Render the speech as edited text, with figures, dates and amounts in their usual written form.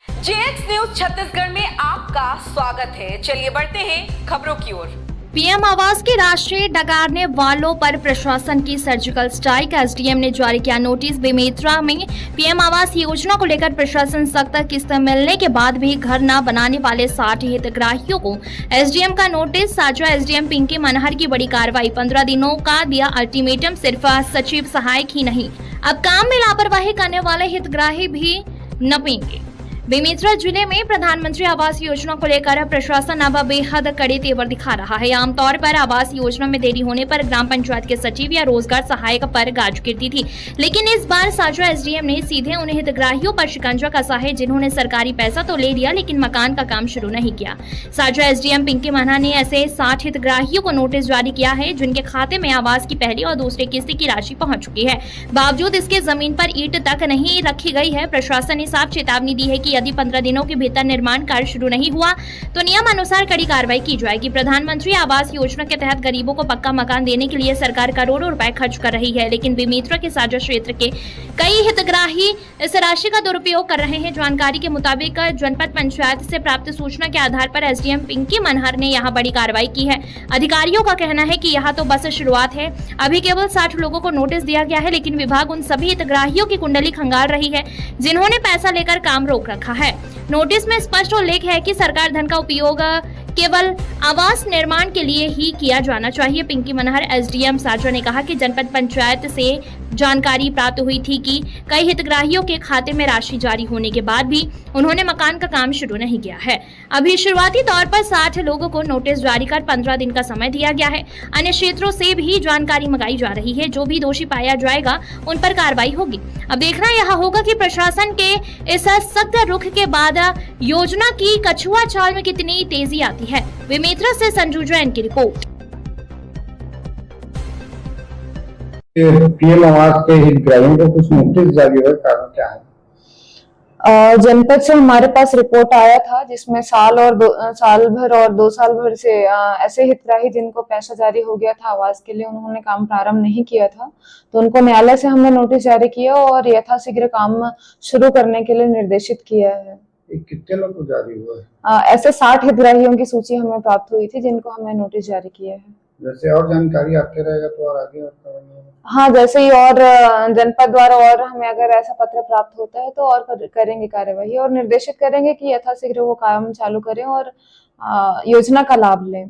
JX news Chhattisgarh में आपका स्वागत है। चलिए बढ़ते हैं खबरों की ओर। पीएम आवास की राशि डकारने वालों पर प्रशासन की सर्जिकल स्ट्राइक। एसडीएम ने जारी किया नोटिस। बेमेतरा में पीएम आवास योजना को लेकर प्रशासन सख्त। किस्त मिलने के बाद भी घर न बनाने वाले 60 हितग्राहियों को एसडीएम का नोटिस। साजा एसडीएम पिंकी मनहर की बड़ी कार्रवाई। 15 दिनों का दिया अल्टीमेटम। सिर्फ सचिव सहायक ही नहीं, अब काम में लापरवाही करने वाले हितग्राही भी नपेंगे। बेमेतरा जिले में प्रधानमंत्री आवास योजना को लेकर प्रशासन अब बेहद कड़े तेवर दिखा रहा है। आमतौर पर आवास योजना में देरी होने पर ग्राम पंचायत के सचिव या रोजगार सहायक पर गाज गिरती थी, लेकिन इस बार साजा एसडीएम ने सीधे उन हितग्राहियों पर शिकंजा कसा है जिन्होंने सरकारी पैसा तो ले लिया लेकिन मकान का काम शुरू नहीं किया। साजा एसडीएम पिंकी मनहर ने ऐसे 60 हितग्राहियों को नोटिस जारी किया है जिनके खाते में आवास की पहली और दूसरी किस्त की राशि पहुंच चुकी है। बावजूद इसके जमीन पर ईंट तक नहीं रखी गई है। प्रशासन ने साफ चेतावनी दी है कि यदि 15 दिनों के भीतर निर्माण कार्य शुरू नहीं हुआ तो नियम अनुसार कड़ी कार्रवाई की जाएगी। प्रधानमंत्री आवास योजना के तहत गरीबों को पक्का मकान देने के लिए सरकार करोड़ों रुपए खर्च कर रही है, लेकिन बेमेतरा के साजा क्षेत्र के कई हितग्राही इस राशि का दुरुपयोग कर रहे हैं। जानकारी के मुताबिक जनपद पंचायत से प्राप्त सूचना के आधार पर एसडीएम पिंकी मनहर ने यहां बड़ी कार्रवाई की है। अधिकारियों का कहना है कि यह तो बस शुरुआत है। अभी केवल 60 लोगों को नोटिस दिया गया है, लेकिन विभाग उन सभी हितग्राहियों की कुंडली खंगाल रही है जिन्होंने पैसा लेकर काम रोक रखा है। नोटिस में स्पष्ट उल्लेख है कि सरकार धन का उपयोग केवल आवास निर्माण के लिए ही किया जाना चाहिए। पिंकी मनहर एसडीएम साजा ने कहा कि जनपद पंचायत से जानकारी प्राप्त हुई थी कि कई हितग्राहियों के खाते में राशि जारी होने के बाद भी उन्होंने मकान का काम शुरू नहीं किया है। अभी शुरुआती तौर पर 60 लोगों को नोटिस जारी कर 15 दिन का समय दिया गया है। अन्य क्षेत्रों से भी जानकारी मंगाई जा रही है। जो भी दोषी पाया जाएगा उन पर कार्रवाई होगी। अब देखना यह होगा कि प्रशासन के इस सख्त रुख के बाद योजना की कछुआ चाल में कितनी तेजी आती है। बेमेतरा से संजू जैन की रिपोर्ट। पीएम आवास के हितग्राहियों को कुछ नोटिस जारी हुआ, कारण क्या है? जनपद से हमारे पास रिपोर्ट आया था जिसमें साल भर और 2 साल भर से ऐसे हितग्राही जिनको पैसा जारी हो गया था आवास के लिए, उन्होंने काम प्रारंभ नहीं किया था, तो उनको न्यायालय से हमने नोटिस जारी किया और यथाशीघ्र काम शुरू करने के लिए निर्देशित किया है। कितने लोग को जारी हुआ है? ऐसे 60 हितग्राहियों की सूची हमें प्राप्त हुई थी जिनको हमें नोटिस जारी किया है। जैसे और जानकारी आते रहेगा तो और आगे हाँ, जैसे ही और जनपद द्वारा और हमें अगर ऐसा पत्र प्राप्त होता है तो और करेंगे कार्यवाही और निर्देशित करेंगे कि यथाशीघ्र वो काम चालू करें और योजना का लाभ लें।